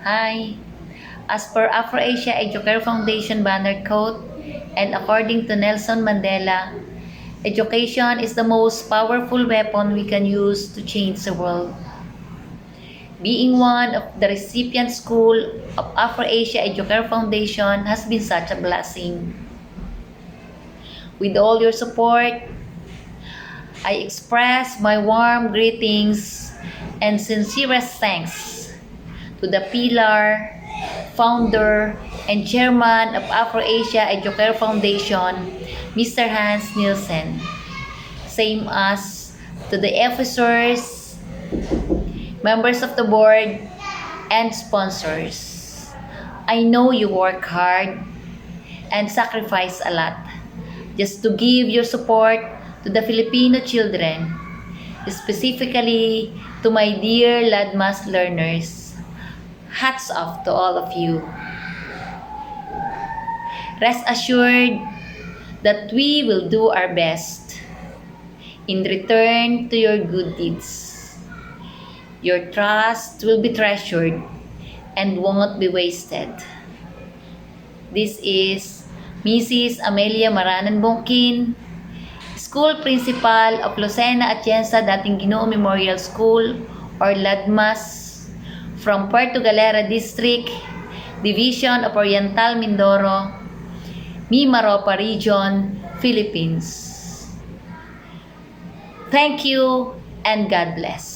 Hi. As per Afro-Asia Educare Foundation banner quote, and according to Nelson Mandela, education is the most powerful weapon we can use to change the world. Being one of the recipient school of Afro-Asia Educare Foundation has been such a blessing. With all your support, I express my warm greetings and sincerest thanks to the pillar, founder, and chairman of Afro-Asia Educare Foundation, Mr. Hans Nielsen. Same as to the officers, members of the board, and sponsors. I know you work hard and sacrifice a lot just to give your support to the Filipino children, specifically to my dear LADMAS learners. Hats off to all of you. Rest assured that we will do our best in return to your good deeds. Your trust will be treasured and won't be wasted. This is Mrs. Amelia Maranan Bongkin, School Principal of Lucena Atienza Dating Ginoo Memorial School or LADMAS from Puerto Galera District, Division of Oriental Mindoro, Mimaropa Region, Philippines. Thank you and God bless.